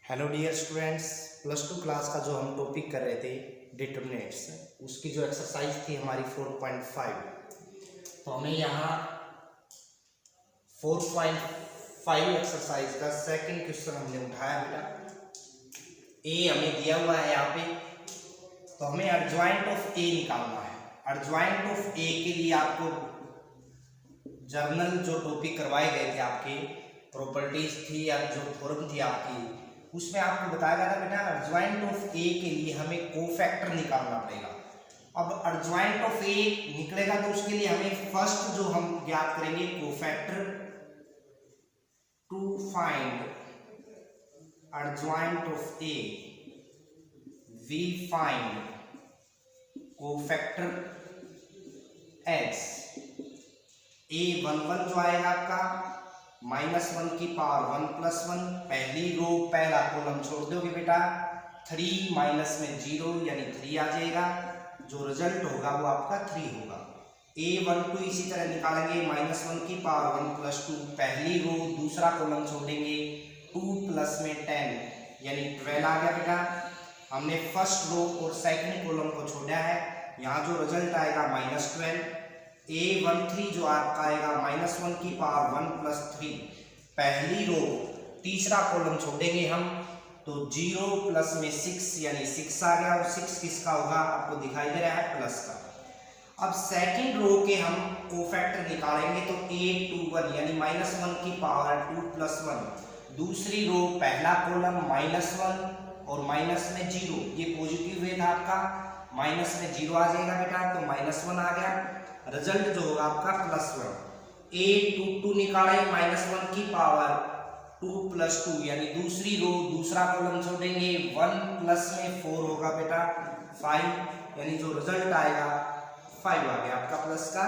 Hello dear students, plus two class का जो हम टॉपिक कर रहे थे डिटर्मिनेंट्स, उसकी जो एक्सरसाइज थी हमारी 4.5। तो हमें यहाँ 4.5 एक्सरसाइज का सेकंड क्वेश्चन हमने उठाया बेटा। ए हमें दिया हुआ है यहाँ पे, तो हमें एडजॉइंट ऑफ ए निकालना है। एडजॉइंट ऑफ ए के लिए आपको जर्नल जो टॉपिक करवाए गए थे आपके, प्रॉपर्टीज थी या जो थ्योरम थी आपकी, उसमें आपको बताया गया था बेटा एडजॉइंट ऑफ ए के लिए हमें कोफैक्टर निकालना पड़ेगा। अब एडजॉइंट ऑफ ए निकलेगा तो उसके लिए हमें फर्स्ट जो हम ज्ञात करेंगे cofactor to find adjoint of A, we find cofactor as A11 जो आएगा आपका -1 की पावर 1 + 1, पहली रो पहला कॉलम छोड़ दोगे बेटा, 3 माइनस में 0 यानी 3 आ जाएगा। जो रिजल्ट होगा वो आपका 3 होगा। A12 इसी तरह निकालेंगे, -1 की पावर 1 + 2, पहली रो दूसरा कॉलम छोड़ेंगे, 2 + में 10 यानी 12 आ गया बेटा। हमने फर्स्ट रो और सेकंड कॉलम को छोड़ा है, यहाँ जो रिजल्ट आएगा -12। A13 जो आपका आएगा -1 की पावर 1 + 3, पहली रो तीसरा कॉलम छोड़ेंगे हम, तो 0 + में 6 यानी 6 आ गया, और 6 किसका होगा आपको दिखाई दे रहा है प्लस का। अब सेकंड रो के हम कोफैक्टर निकालेंगे, तो A21 यानी -1 की पावर 2 + 1, दूसरी रो पहला कॉलम -1 और माइनस में 0, ये पॉजिटिव वे था आपका, माइनस में 0 आ जाएगा बेटा, तो -1 आ गया। रिजल्ट जो होगा आपका +1। A22 निकाले, -1 की पावर 2 + 2 यानी दूसरी रो दूसरा कॉलम छोड़ेंगे, 1 + में 4 होगा बेटा 5, यानी जो रिजल्ट आएगा 5 आ गया आपका प्लस का।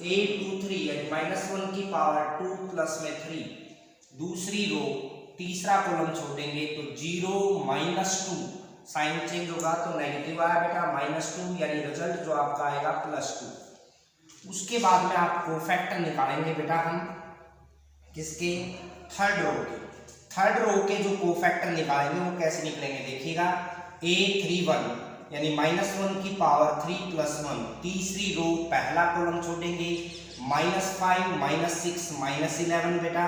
A23 यानी -1 की पावर 2 + में 3, दूसरी रो तीसरा कॉलम छोड़ेंगे, तो 0 - 2 साइन चेंज होगा तो नेगेटिव आया बेटा, -2 यानी रिजल्ट जो आपका आएगा +2। उसके बाद में आप कोफैक्टर निकालेंगे बेटा हम किसके, थर्ड रो के। थर्ड रो के जो कोफैक्टर निकालेंगे वो कैसे निकलेंगे देखिएगा। A31 यानी -1 की पावर 3 + 1, तीसरी रो पहला कॉलम छोड़ेंगे, -5 - 6 -11 बेटा,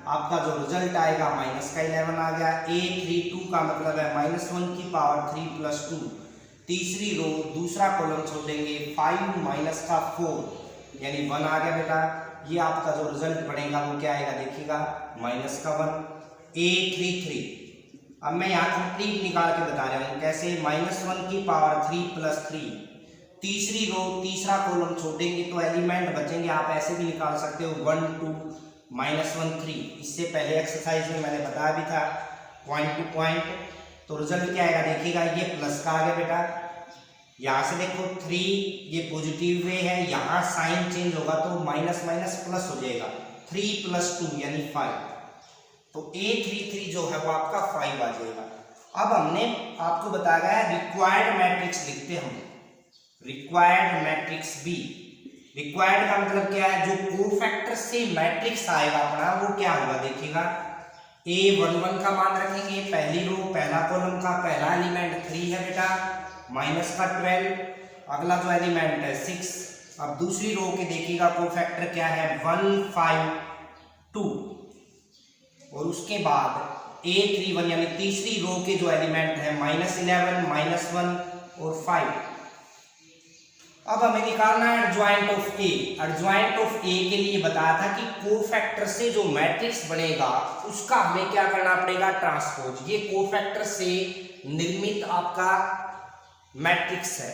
आपका जो रिजल्ट आएगा -11 आ गया। A32 का मतलब है -1 की पावर 3 + 2, तीसरी रो दूसरा कॉलम छोड़ेंगे, 5 - 4 यानी 1 आ गया बेटा। ये आपका जो रिजल्ट बनेगा वो क्या आएगा देखिएगा -1। A33 अब मैं यहाँ कंप्लीट निकाल के बता रहा हूँ कैसे, -1 की पावर 3 + 3, तीसरी रो तीसरा कॉलम छोड़ेंगे तो एलिमेंट बचेंगे, आप ऐसे भी निकाल सकते हो 1 2 -1 3। इससे पहले एक्सरसाइज में मैंने बताया भी था पॉइंट टू पॉइंट। तो रिजल्ट क्या आएगा देखिएगा, ये प्लस का आ गया बेटा। यहाँ से देखो 3 ये पॉजिटिव वे है, यहाँ साइन चेंज होगा तो माइनस माइनस प्लस हो जाएगा, 3 + 2 यानी 5, तो A33 जो है वो आपका 5 आ जाएगा। अब हमने आपको बताया गया है रिक्वायर्ड मैट्रिक्स लिखते हम, रिक्वायर्ड मैट्रिक्स B। रिक्वायर्ड का मतलब क्या है, जो कोफैक्टर से मैट्रिक्स आएगा अपना वो क्या होगा देखिएगा। A11 का मान रखेंगे, पहली रो पहला कॉलम का पहला एलिमेंट 3 है बेटा, -12, अगला जो एलिमेंट है 6। अब दूसरी रो के देखिएगा कोफैक्टर क्या है 1 5 2, और उसके बाद A31 यानी तीसरी रो के जो एलिमेंट है -11 -1 और 5। अब हमें निकालना है adjoint of A. Adjoint of A के लिए बताया था कि कोफैक्टर से जो मैट्रिक्स बनेगा उसका हमें क्या करना पड़ेगा, ट्रांसपोज। ये कोफैक्टर से निर्मित आपका मैट्रिक्स है,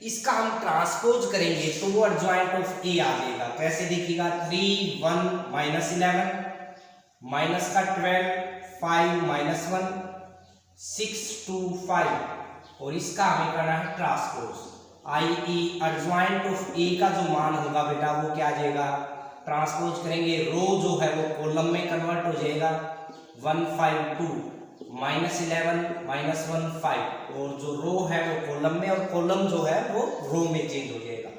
इसका हम ट्रांसपोज करेंगे तो वो एडजॉइंट ऑफ ए आ जाएगा। कैसे देखिएगा, 3 1 -11 -12 5 -1 6 2 5, और इसका हमें करना है ट्रांसपोज, i.e. एडजॉइंट ऑफ ए का जो मान होगा बेटा वो क्या आ जाएगा, ट्रांसपोज करेंगे, रो जो है वो कॉलम में कन्वर्ट हो जाएगा, 1 5 2 -11 -1 5, और जो रो है वो कॉलम में, और कॉलम जो है वो रो में चेंज हो जाएगा।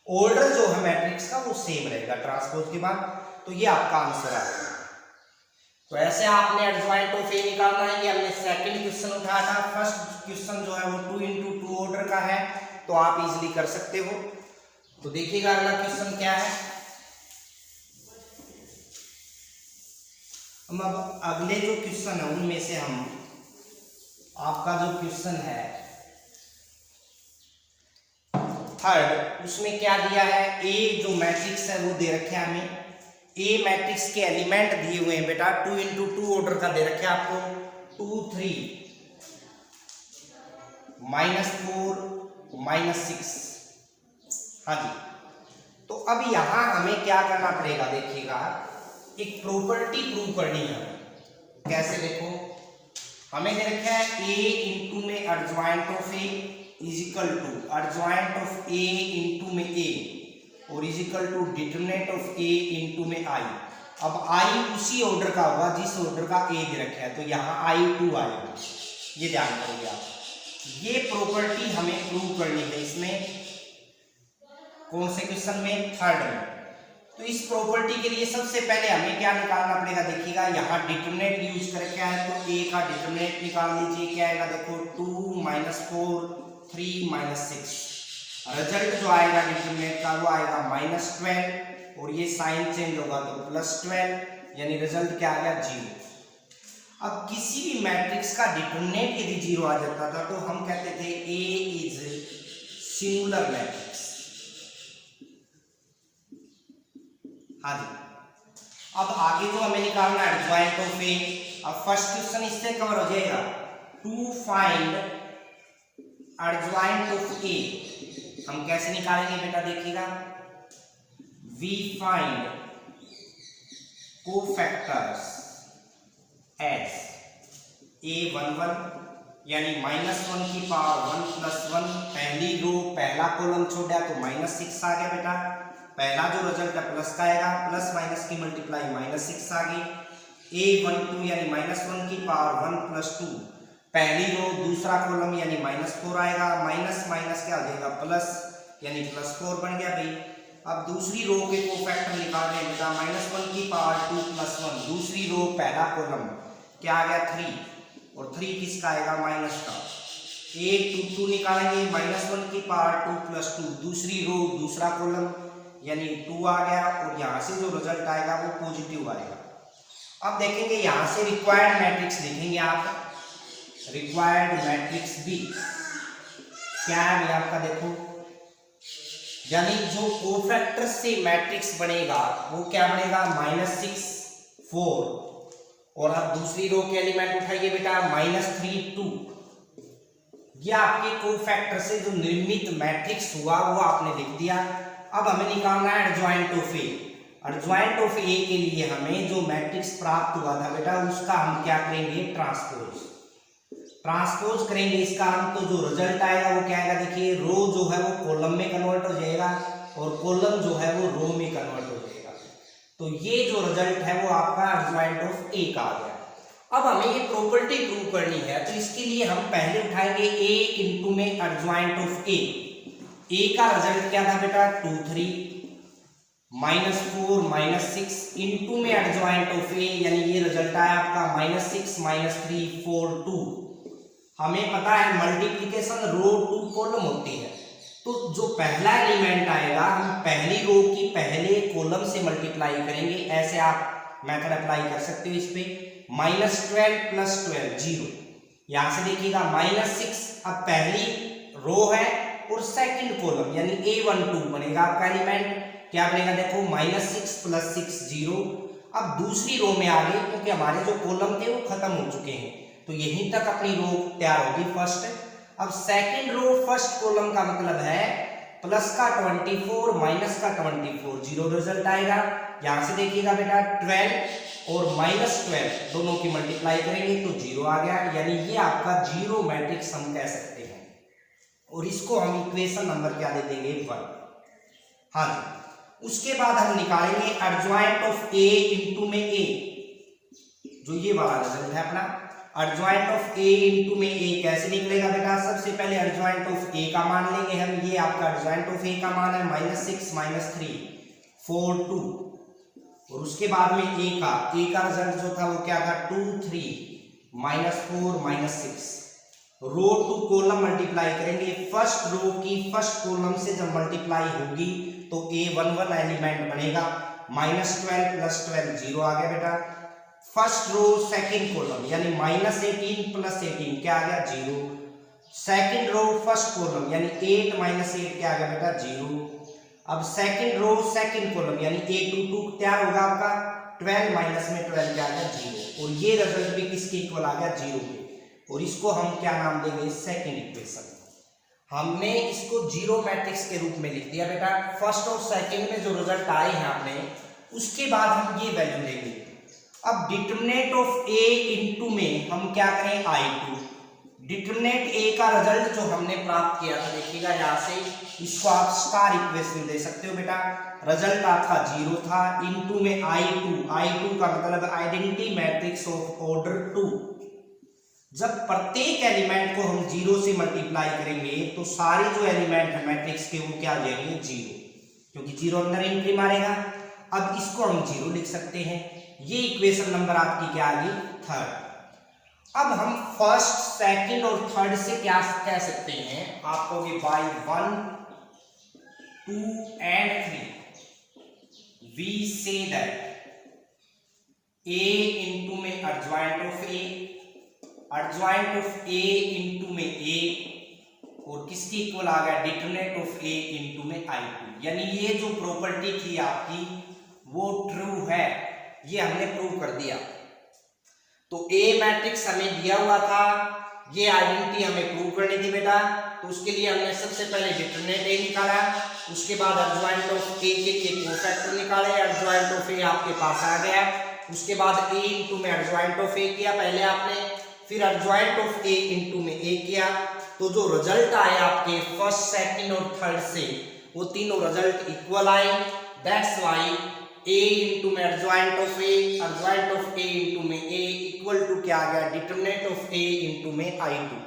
ऑर्डर जो है मैट्रिक्स का वो सेम रहेगा ट्रांसपोज के बाद, तो ये आपका आंसर आएगा। तो ऐसे आपने एडजॉइंट ऑफ ए निकालना है। ये हमने सेकंड क्वेश्चन उठाया था। फर्स्ट क्वेश्चन जो है वो 2 into 2 ऑर्डर का है, तो आप इजीली कर सकते हो। तो देखिएगा अगला क्वेश्चन क्या है। हम अब अगले जो क्वेश्चन है उनमें से हम आपका जो क्वेश्चन है थर्ड, उसमें क्या दिया है, ए जो मैट्रिक्स है वो दे रखे हैं हमें। ए मैट्रिक्स के एलिमेंट दिए हुए हैं बेटा, 2 into 2 ऑर्डर का दे रखे हैं आपको, 2 3 -4 -6। हाँ जी, तो अब यहां हमें क्या करना पड़ेगा, देखिएगा एक प्रॉपर्टी प्रूव करनी है। कैसे, देखो हमें दे रखा है ए इंटू में adjoint of A is equal to adjoint of A into में ए और is equal to determinant of A into में आई। अब आई उसी ऑर्डर का होगा जिस ऑर्डर का ए दे रखा है, तो यहाँ I2 आएगा, ये ध्यान करिए आप। ये प्रॉपर्टी हमें प्रूव करनी है इसमें, कौन से क्वेश्चन में, थर्ड में। तो इस प्रॉपर्टी के लिए सबसे पहले हमें क्या निकालना पड़ेगा, देखिएगा यहाँ डिटरमिनेंट यूज कर क्या है, तो ए का डिटरमिनेंट निकाल लीजिए। क्या आएगा, देखो 2 -4 3 -6। रिजल्ट जो आएगा डिटरमिनेंट का वो आएगा -12 और ये साइन चेंज होगा तो +12, यानी रिजल्ट क्या आ गया, 0। अब किसी भी मैट्रिक्स का डिटरमिनेंट यदि 0 आ जाता था तो हम कहते थे ए इज सिंगुलर मैट्रिक्स। हाँ जी, अब आगे जो हमें निकालना है एडजॉइंट ऑफ ए। अब फर्स्ट क्वेश्चन इससे कवर हो जाएगा, टू फाइंड एडजॉइंट ऑफ ए। हम कैसे निकालेंगे बेटा, देखिएगा we find cofactors as A11 यानी -1 की पावर 1 + 1। पहली रो पहला कॉलम छोड़ा तो -6 आ गया बेटा। पहला जो रिजल्ट है प्लस का आएगा, प्लस माइनस की मल्टीप्लाई -6 आ गई। A12 यानी -1 की पावर 1 + 2। पहली रो दूसरा कॉलम यानी -4 आएगा, माइनस माइनस क्या हो जाएगा प्लस, यानी +4 बन गया भाई। अब दूसरी रो के कोफैक्टर निकाल रहे हैं बेटा, -1 की पावर 2 + 1। दूसरी रो पहला कॉलम क्या आ गया 3 और 3 किसका आएगा, माइनस का। A22 निकालेंगे, -1 की पावर 2 + 2। दूसरी रो दूसरा कॉलम यानी 2 आ गया और यहाँ से जो रिजल्ट आएगा वो पॉजिटिव आएगा। अब देखेंगे यहाँ से रिक्वायर्ड मैट्रिक्स लिखेंगे आप, रिक्वायर्ड मैट्रिक्स भी क्या है आपका, देखो यानी जो कोफैक्टर से मैट्रिक्स बनेगा वो क्या बनेगा, -6 4। और अब दूसरी रो के एलिमेंट उठाइए बेटा, -3 2। ये आपके कोफैक्टर से जो निर्मित मैट्रिक्स हुआ वो आपने लिख दिया। अब हमें निकालना है adjoint of A. Adjoint of A के लिए हमें जो मैट्रिक्स प्राप्त हुआ था बेटा उसका हम क्या करेंगे, ट्रांसपोज करेंगे इसका हम। तो जो रिजल्ट आएगा वो क्या आएगा, देखिए रो जो है वो कॉलम में कन्वर्ट हो जाएगा और कॉलम जो है वो रो में कन्वर्ट हो जाएगा। तो ये जो रिजल्ट है वो आपका एडजॉइंट ऑफ ए का आ गया। अब हमें ये प्रॉपर्टी प्रूव करनी है, तो इसके लिए हम पहले उठाएंगे ए इंटू में एडजॉइंट ऑफ ए। ए का रिजल्ट क्या था बेटा, 2 3 -4 -6 इंटू में एडजॉइंट ऑफ ए, यानी ये रिजल्ट आया आपका -6 -3 4 2। हमें पता है मल्टीप्लिकेशन रो टू कॉलम होती है, तो जो पहला एलिमेंट आएगा हम पहली रो की पहले कॉलम से मल्टीप्लाई करेंगे। ऐसे आप मेथड अप्लाई कर सकते हो इस पे। -12 + 12 0। यहां से देखिएगा -6, अब पहली रो है और सेकंड कॉलम यानी A12 बनेगा आपका एलिमेंट। क्या बनेगा, देखो -6 + 6 0। अब दूसरी रो में आ गए क्योंकि हमारे जो कॉलम थे वो खत्म हो चुके हैं, तो यहीं तक अपनी रो तैयार होगी फर्स्ट। अब सेकंड रो फर्स्ट कॉलम का मतलब है प्लस का 24 माइनस का 24 0 रिजल्ट आएगा। यहां से देखिएगा बेटा 12 और -12 दोनों की मल्टीप्लाई करेंगे तो 0 आ गया, यानी ये आपका जीरो मैट्रिक्स हम कह सकते हैं। और इसको हम इक्वेशन नंबर क्या दे देंगे, 1। हाँ जी, उसके बाद हम निकालेंगे एडजॉइंट ऑफ ए इंटू में ए, जो ये वाला रिजल्ट है अपना। एडजॉइंट ऑफ ए इंटू में ए कैसे निकलेगा बेटा, सबसे पहले एडजॉइंट ऑफ ए का मान लेंगे हम। ये आपका एडजॉइंट ऑफ ए का मान है -6 -3 4 2। और उसके बाद में ए का रिजल्ट जो था वो क्या था 2 3 -4 -6। रो टू कॉलम मल्टीप्लाई करेंगे, फर्स्ट रो की फर्स्ट कॉलम से जब मल्टीप्लाई होगी तो A11 एलिमेंट बनेगा। -12 + 12 0 आ गया बेटा। फर्स्ट रो सेकंड कॉलम यानी -18 + 18 क्या आ गया 0। सेकंड रो फर्स्ट कॉलम यानी 8 - 8 क्या आ गया बेटा 0। अब सेकंड रो सेकंड कॉलम यानी A22 तैयार होगा आपका 12 माइनस में 12 क्या आ गया 0। और ये रिजल्ट भी किसके इक्वल आ गया 0 के। और इसको हम क्या नाम देंगे सेकंड इक्वेशन। हमने इसको जीरो मैट्रिक्स के रूप में लिख दिया बेटा। फर्स्ट और सेकंड में जो रिजल्ट आए हैं आपने उसके बाद हम ये वैल्यू लेंगे। अब डिटरमिनेंट ऑफ A इनटू में हम क्या करें I2। डिटरमिनेंट A का रिजल्ट जो हमने प्राप्त किया था देखिएगा यहाँ से, इसको आप स्टार इक्वेशन दे सकते हो बेटा। रिजल्ट आपका 0 था, इनटू में I2 का मतलब आइडेंटिटी मैट्रिक्स ऑफ ऑर्डर 2। जब प्रत्येक एलिमेंट को हम 0 से मल्टीप्लाई करेंगे तो सारे जो एलिमेंट है मैट्रिक्स के वो क्या आ जाएंगे 0, क्योंकि 0 अंदर एंट्री मारेगा। अब इसको हम 0 लिख सकते हैं। ये इक्वेशन नंबर आपकी क्या आ गई थर्ड। अब हम फर्स्ट सेकंड और थर्ड से क्या कह सकते हैं, आप कहोगे by 1 2 and 3 we see that A into में एडजॉइंट ऑफ A इनटू में A और किसकी इक्वल आ गया डिटरमिनेंट ऑफ A इनटू में I2। यानी ये जो प्रॉपर्टी थी आपकी वो ट्रू है, ये हमने प्रूव कर दिया। तो A मैट्रिक्स हमें दिया हुआ था, ये आइडेंटिटी हमें प्रूव करनी थी बेटा। तो उसके लिए हमने सबसे पहले डिटरमिनेंट A निकाला, उसके बाद एडजॉइंट ऑफ A के कोफैक्टर निकाले, एडजॉइंट ऑफ A आपके पास आ गया। उसके बाद A इनटू में एडजॉइंट ऑफ A किया पहले आपने, फिर एडजॉइंट ऑफ A इनटू में A किया। तो जो रिजल्ट आए आपके फर्स्ट सेकंड और थर्ड से वो तीनों रिजल्ट इक्वल आए। दैट्स व्हाई A इनटू में एडजॉइंट ऑफ A इनटू में A इक्वल टू क्या आ गया डिटरमिनेंट ऑफ A इनटू में I2।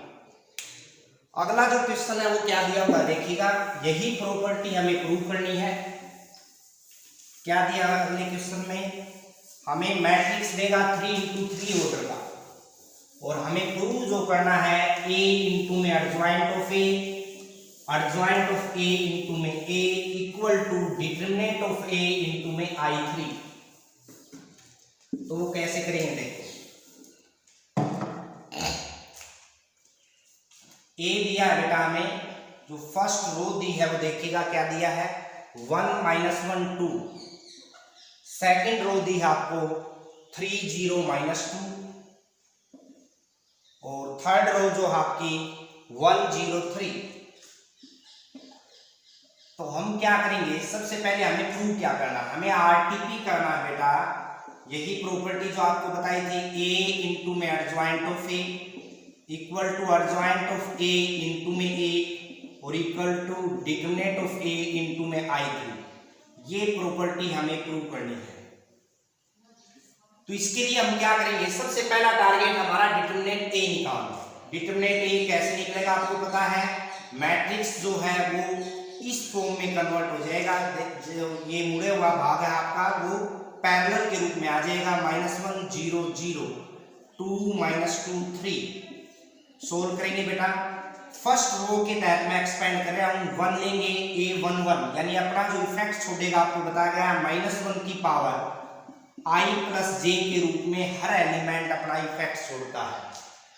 अगला जो क्वेश्चन है वो क्या दिया हुआ देखिएगा, यही प्रॉपर्टी हमें प्रूव करनी है। क्या दिया अगले क्वेश्चन में, हमें मैट्रिक्स देगा 3 इंटू 3 ऑर्डर का और हमें प्रूव जो करना है A इनटू में एडजॉइंट ऑफ A इनटू में A equal to determinant of A into में I3। तो वो कैसे करेंगे देखो, A दिया है बेटा हमें, जो फर्स्ट रो दी है वो देखिएगा क्या दिया है 1 -1 2। सेकंड रो दी है आपको 3 0 -2 और थर्ड रो जो आपकी 1 0 3। तो हम क्या करेंगे, सबसे पहले हमें प्रूव क्या करना, हमें आरटीपी करना है बेटा। यही प्रॉपर्टी जो आपको बताई थी A इनटू में adjoint of A equal to adjoint of A into में A और equal to determinant of A into में I3। ये प्रॉपर्टी हमें प्रूव करनी है। तो इसके लिए हम क्या करेंगे, सबसे पहला टारगेट हमारा डिटरमिनेंट A निकालना। डिटरमिनेंट A कैसे निकलेगा आपको पता है, मैट्रिक्स जो है वो इस फॉर्म में कन्वर्ट हो जाएगा। जो ये मुड़े हुआ भाग है आपका वो पैरेलल के रूप में आ जाएगा। -1 0 0 2 -2 3। सोल्व करेंगे बेटा। फर्स्ट रो के तहत मैं एक्सपेंड कर रहा हूं, 1 लेंगे A11 यानी अपना जो इफेक्ट छोड़ेगा आपको बताया गया -1 की पावर I प्लस J के रूप में हर एलिमेंट अपना इफेक्ट छोड़ता है।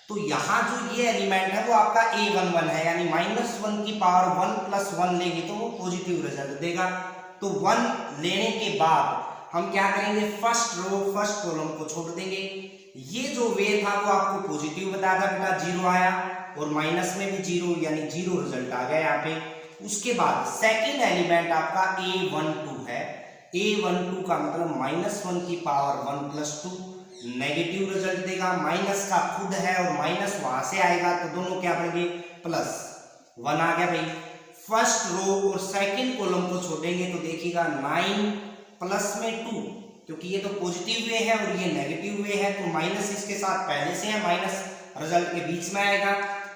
तो यहाँ जो ये एलिमेंट है वो आपका A11 है, यानी -1 की पावर 1 + 1 लेंगे तो वो पॉजिटिव रिजल्ट देगा। तो 1 लेने के बाद हम क्या करेंगे, फर्स्ट रो फर्स्ट कॉलम को छोड़ देंगे। ये जो वे था वो आपको पॉजिटिव बताया था बेटा, 0 आया और माइनस में भी 0 यानी 0 रिजल्ट आ गया यहाँ पे। उसके बाद सेकेंड एलिमेंट आपका A12 है। A12 का मतलब -1 की पावर 1 + 2 नेगेटिव रिजल्ट देगा। माइनस का खुद है और माइनस वहां से आएगा तो दोनों क्या बनेंगे +1 आ गया भाई। फर्स्ट रो और सेकंड कॉलम को छोड़ेंगे तो देखिएगा 9 प्लस में 2, क्योंकि ये तो पॉजिटिव वे है और ये नेगेटिव वे है तो माइनस इसके साथ पहले से है, माइनस रिजल्ट के बीच में आएगा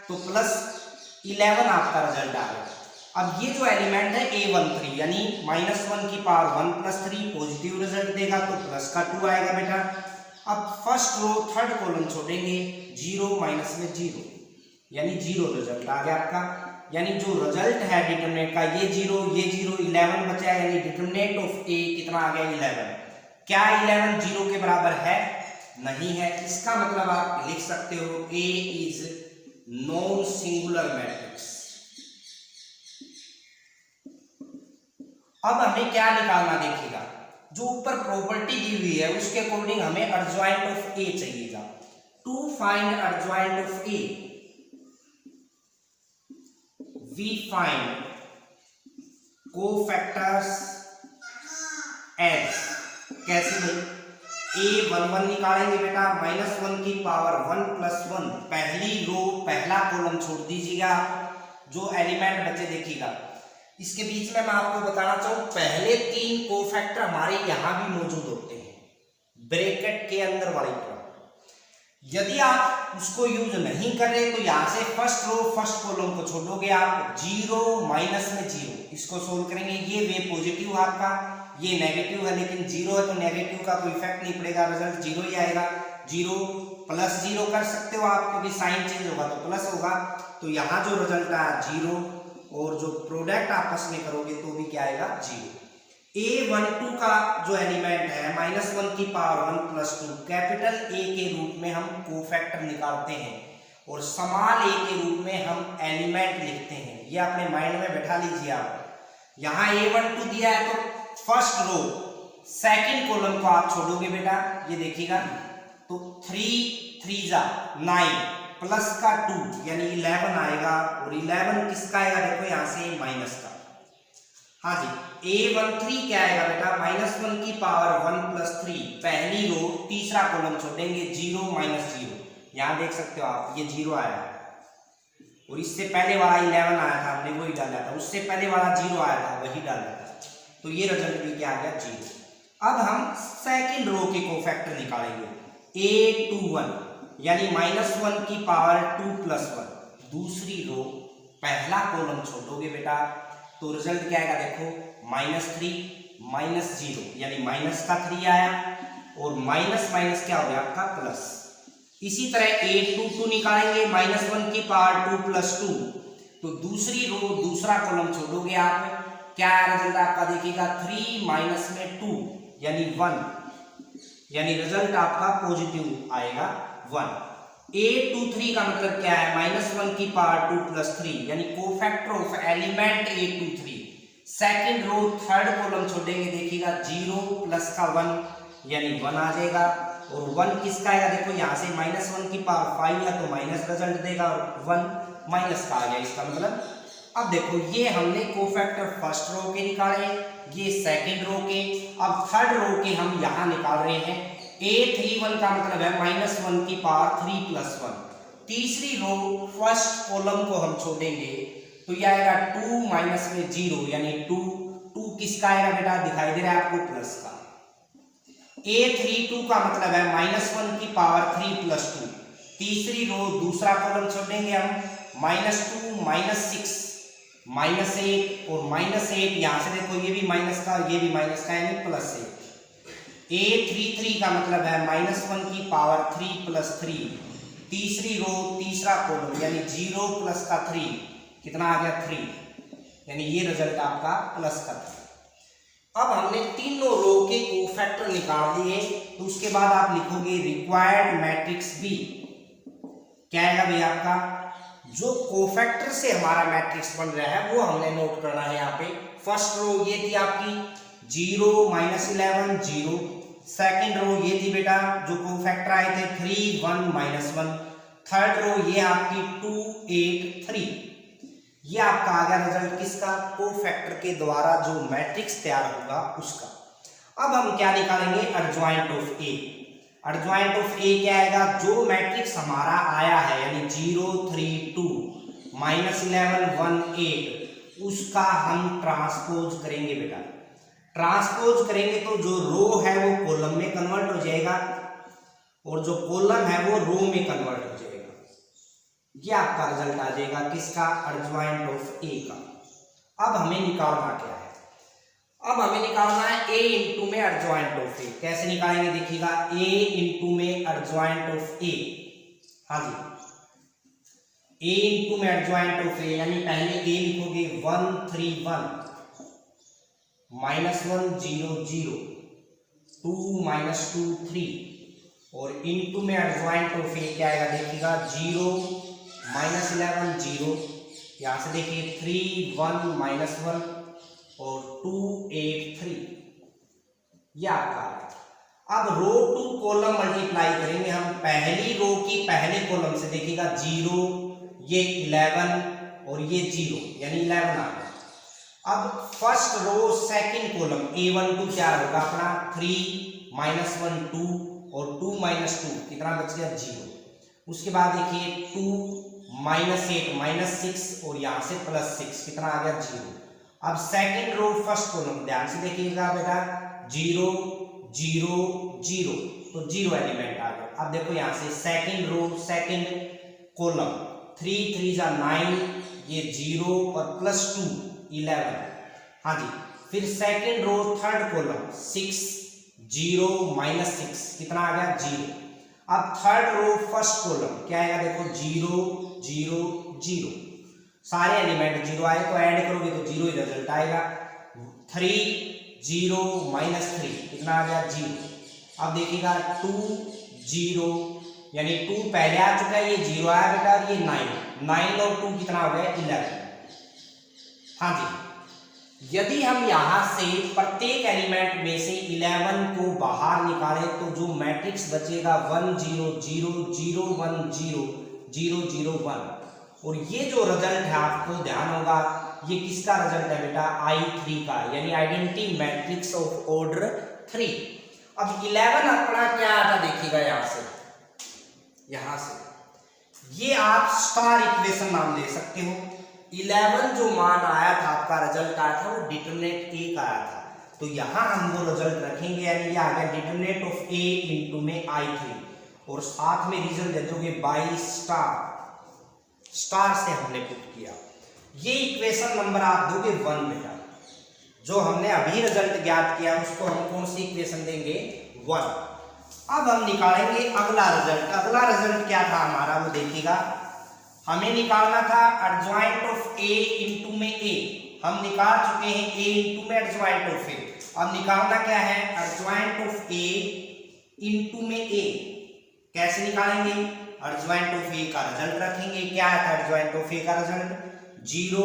तो +11 आपका रिजल्ट आ गया। अब ये जो एलिमेंट है A13 यानी -1 की पावर 1 + 3 पॉजिटिव रिजल्ट देगा तो प्लस का 2 आएगा बेटा। अब फर्स्ट रो थर्ड कॉलम छोड़ेंगे 0 माइनस में 0 यानी 0 रिजल्ट आ गया आपका। यानी जो रिजल्ट है डिटरमिनेंट का ये 0 11 बचा है, यानी डिटरमिनेंट ऑफ A कितना आ गया 11। क्या 11 0 के बराबर है? नहीं है। इसका मतलब आप लिख सकते हो A is non singular matrix. अब हमें क्या निकालना देखिएगा, जो ऊपर प्रॉपर्टी दी हुई है उसके अकॉर्डिंग हमें एडजॉइंट ऑफ A चाहिएगा। To find adjoint of A we find cofactors as, कैसे भाई? A11 निकालेंगे बेटा, -1 की पावर 1 + 1 पहली रो पहला कॉलम छोड़ दीजिएगा, जो एलिमेंट बचे देखिएगा। इसके बीच में मैं आपको बताना चाहूँ पहले 3 कोफैक्टर हमारे यहाँ भी मौजूद होते हैं ब्रैकेट के अंदर वाली टर्म। यदि आप उसको यूज नहीं कर रहे तो यहाँ से फर्स्ट रो फर्स्ट कॉलम को छोड़ोगे आप, 0 माइनस में 0 इसको सोल्व करेंगे। ये वे पॉजिटिव आपका, ये नेगेटिव है, लेकिन 0 है तो नेगेटिव का कोई इफेक्ट नहीं पड़ेगा, रिजल्ट 0 ही आएगा। 0 + 0 कर सकते हो आप, क्योंकि साइन चेंज होगा तो प्लस होगा। तो यहाँ जो रिजल्ट आया 0, और जो प्रोडक्ट आपस में करोगे तो भी क्या आएगा 0। A12 का जो एलिमेंट है -1 की पावर 1 + 2 कैपिटल A के रूप में हम कोफैक्टर निकालते हैं और स्मॉल a के रूप में हम एलिमेंट लिखते हैं। ये अपने माइंड में बैठा लीजिए आप। यहाँ A12 दिया है तो फर्स्ट रो सेकंड कॉलम को आप छोड़ोगे बेटा, ये देखिएगा तो 3 3 9 प्लस का 2 यानी 11 आएगा, और 11 किसका आएगा देखो यहाँ से माइनस का। हाँ जी, A13 क्या आएगा बेटा, -1 की पावर 1 + 3 पहली रो तीसरा कॉलम छोड़ेंगे 0 - 0, यहाँ देख सकते हो आप ये 0 आया, और इससे पहले वाला 11 आया था हमने वही डाला था, उससे पहले वाला 0 आया था वही डाला था, तो ये रिजल्ट भी क्या आ गया 0। अब हम सेकंड रो के कोफैक्टर निकालेंगे A21 यानी -1 की पावर 2 + 1 दूसरी रो पहला कॉलम छोड़ोगे बेटा तो रिजल्ट क्या आएगा देखो, -3 - 0 यानी माइनस का 3 आया, और माइनस माइनस क्या हो गया आपका प्लस। इसी तरह A22 निकालेंगे -1 की पावर 2 + 2 तो दूसरी रो दूसरा कॉलम छोड़ोगे आप, क्या रिजल्ट आपका देखिएगा 3 माइनस में 2 यानी 1, यानी रिजल्ट आपका पॉजिटिव आएगा 1। A23 का मतलब क्या है, -1 की पावर 2 + 3 यानी cofactor of element A23 second row third column छोड़ेंगे देखिएगा 0 प्लस का 1 यानी 1 आ जाएगा, और 1 किसका आएगा देखो यहाँ से -1 की पावर 5 है तो माइनस रिजल्ट देगा, और 1 माइनस का आ गया इसका मतलब। अब देखो ये हमने कोफैक्टर फर्स्ट रो के निकाले, ये सेकंड रो के, अब थर्ड रो के हम यहाँ निकाल रहे हैं। A31 का मतलब है -1 की पावर 3 + 1 तीसरी रो फर्स्ट कॉलम को हम छोड़ेंगे तो ये आएगा 2 माइनस में 0 यानी 2 किसका आएगा बेटा, दिखाई दे रहा है आपको प्लस का। A32 का मतलब है -1 की पावर 3 + 2 तीसरी रो दूसरा कॉलम छोड़ेंगे हम, -2 - 6 -8 और -8 यहाँ से देखो ये भी माइनस का ये भी माइनस का यानी +8। A33 का मतलब है -1 की पावर 3 + 3 तीसरी रो तीसरा कॉलम यानी 0 प्लस का 3 कितना आ गया 3 यानी ये रिजल्ट आपका प्लस का 3। अब हमने तीनों रो के कोफैक्टर निकाल दिए तो उसके बाद आप लिखोगे रिक्वायर्ड मैट्रिक्स B। क्या आएगा भाई आपका, जो कोफैक्टर से हमारा मैट्रिक्स बन रहा है वो हमने नोट करना है। यहाँ पे फर्स्ट रो ये थी आपकी 0 - 11 0, सेकंड रो ये थी बेटा जो कोफैक्टर आए थे 3 1 - 1, थर्ड रो ये आपकी 2 8 3, ये आपका आ गया रिजल्ट किसका, कोफैक्टर के द्वारा जो मैट्रिक्स तैयार होगा उसका। अब हम क्या निकालेंगे, adjoint of A। Adjoint of A क्या आएगा, जो मैट्रिक्स हमारा आया है यानी 0 3 2 -11 1 8 उसका हम ट्रांसपोज करेंगे बेटा। ट्रांसपोज करेंगे तो जो रो है वो कॉलम में कन्वर्ट हो जाएगा और जो कॉलम है वो रो में कन्वर्ट हो जाएगा। ये आपका रिजल्ट आ जाएगा किसका, एडजॉइंट ऑफ A का। अब हमें निकालना क्या है, अब हमें निकालना है a इंटू में एडजॉइंट ऑफ a। कैसे निकालेंगे देखिएगा, a इंटू में एडजॉइंट ऑफ a, हाँ जी, a इंटू में एडजॉइंट ऑफ a, यानी पहले a लिखोगे 1 3 1 -1 0 0 2 -2 3 और इनटू में एडजॉइंट ऑफ ए क्या आएगा देखिएगा 0 -11 0, यहाँ से देखिए 3 1 -1 और 2 8 3, यह आपका आ गया। अब रो टू कॉलम मल्टीप्लाई करेंगे हम, पहली रो की पहले कॉलम से देखिएगा 0, ये 11 और ये 0 यानी 11 आ गया। अब first row second column A12 क्या होगा अपना 3 -1 2 और 2 -2 कितना बच गया 0। उसके बाद देखिए 2 -8 -6 और यहाँ से +6 कितना आ गया 0। अब सेकंड रो फर्स्ट कॉलम ध्यान से देखिएगा बेटा 0 0 0 तो 0 एलिमेंट आ गया। अब देखो यहाँ से सेकंड रो सेकंड कॉलम 3 3 9 ये 0 और +2 11, हाँ जी। फिर सेकंड रो थर्ड कॉलम 6 0 -6 कितना आ गया 0। अब थर्ड रो फर्स्ट कॉलम क्या आएगा देखो 0 0 0, सारे एलिमेंट 0 आए तो ऐड करोगे तो 0 ही रिजल्ट आएगा। 3 0 -3 कितना आ गया 0। अब देखिएगा 2 0 यानी 2 पहले आ चुका है, ये 0 आया बेटा और ये 9 और 2 कितना हो गया 11, हाँ जी। यदि हम यहां से प्रत्येक एलिमेंट में से 11 को बाहर निकालें तो जो मैट्रिक्स बचेगा 1 0 0 0 1 0 0 0 1 और ये जो रिजल्ट है आपको ध्यान होगा ये किसका रिजल्ट है बेटा I3 का, यानी आइडेंटिटी मैट्रिक्स ऑफ ऑर्डर 3। अब 11 अपना क्या आता देखिएगा यहां से ये आप स्टार इक्वेशन नाम दे सकते हो। 11 जो मान आया था आपका रिजल्ट आया था वो डिटरमिनेंट ए का आया था, तो यहां हम वो रिजल्ट रखेंगे यानी ये आ गया डिटरमिनेंट ऑफ ए इंटू में I3 और साथ में रीजन दे दोगे बाई स्टार से हमने पुट किया। ये इक्वेशन नंबर आप दोगे 1 बेटा, जो हमने अभी रिजल्ट ज्ञात किया उसको हम कौन सी इक्वेशन देंगे 1। अब हम निकालेंगे अगला रिजल्ट। अगला रिजल्ट क्या था हमारा वो देखिएगा, हमें निकालना था एडजॉइंट ऑफ ए इंटू में ए, हम निकाल चुके हैं ए इंटू में एडजॉइंट ऑफ ए। अब निकालना क्या है एडजॉइंट ऑफ ए इंटू में ए। कैसे निकालेंगे, एडजॉइंट ऑफ ए का रिजल्ट रखेंगे। क्या था एडजॉइंट ऑफ ए का रिजल्ट 0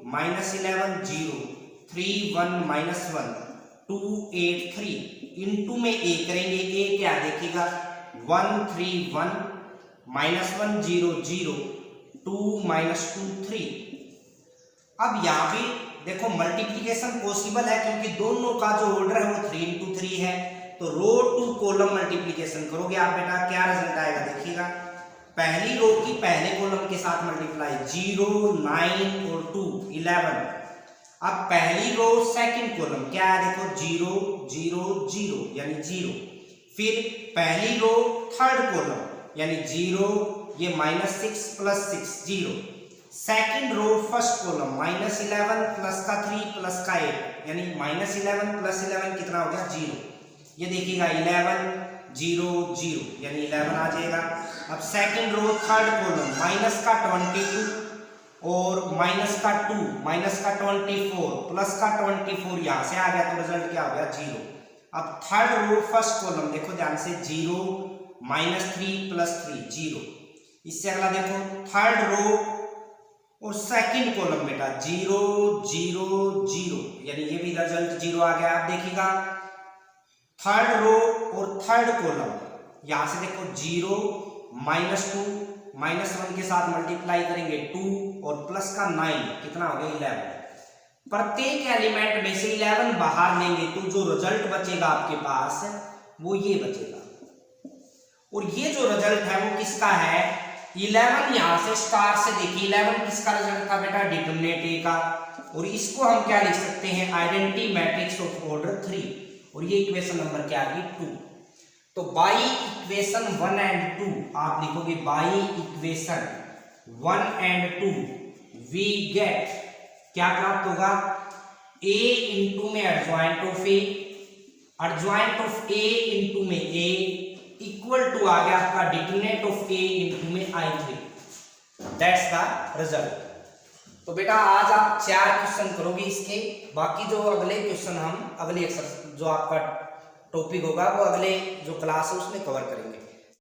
-11 0 3 1 -1 2 8 3 इंटू में ए करेंगे। ए क्या देखिएगा 1 3 1 -1 0 0 2 -2 3। अब यहाँ भी देखो मल्टीप्लिकेशन पॉसिबल है क्योंकि दोनों का जो ऑर्डर है वो 3 into 3 है, तो रो टू कॉलम मल्टीप्लिकेशन करोगे आप बेटा क्या रिजल्ट आएगा देखिएगा। पहली रो की पहले कॉलम के साथ मल्टीप्लाई 0 9 और 2 11। अब पहली रो सेकंड कॉलम क्या है देखो 0 0 0 यानी 0। फिर पहली रो थर्ड कॉलम यानी 0 ये -6 + 6 0। Second row first column -11 plus का 3 प्लस का 8 यानी -11 + 11 कितना हो गया 0। ये देखिएगा 11 0 0 यानी 11 आ जाएगा। अब second row third column minus का 22 और माइनस का 2 माइनस का 24 प्लस का 24 यहाँ से आ गया तो रिजल्ट क्या हो गया 0। अब थर्ड रो फर्स्ट कॉलम देखो ध्यान से 0 -3 + 3 0। इससे अगला देखो थर्ड रो और सेकंड कॉलम बेटा 0 0 0 यानी ये भी रिजल्ट 0 आ गया। आप देखिएगा थर्ड रो और थर्ड कॉलम यहां से देखो 0 -2 -1 के साथ मल्टीप्लाई करेंगे 2 और प्लस का 9 कितना हो गया 11। प्रत्येक एलिमेंट में से 11 बाहर लेंगे तो जो रिजल्ट बचेगा आपके पास वो ये बचेगा। और ये जो रिजल्ट है वो किसका है 11 यहां से स्टार से देखिए 11 किसका रिजल्ट था बेटा डिटरमिनेंट ए का। और इसको हम क्या लिख सकते हैं आइडेंटिटी मैट्रिक्स ऑफ ऑर्डर 3 और ये इक्वेशन नंबर क्या आ गई 2। तो बाई इक्वेशन 1 and 2 आप लिखोगे by equation 1 and 2 we get क्या प्राप्त होगा, ए इंटू में एडजॉइंट ऑफ ए इंटू में ए इक्वल टू आ गया आपका डिटरमिनेंट ऑफ ए इंटू में I3। That's the result. तो बेटा आज आप 4 क्वेश्चन करोगे इसके, बाकी जो अगले क्वेश्चन हम अगले जो आपका टॉपिक होगा वो अगले जो क्लास है उसमें कवर करेंगे।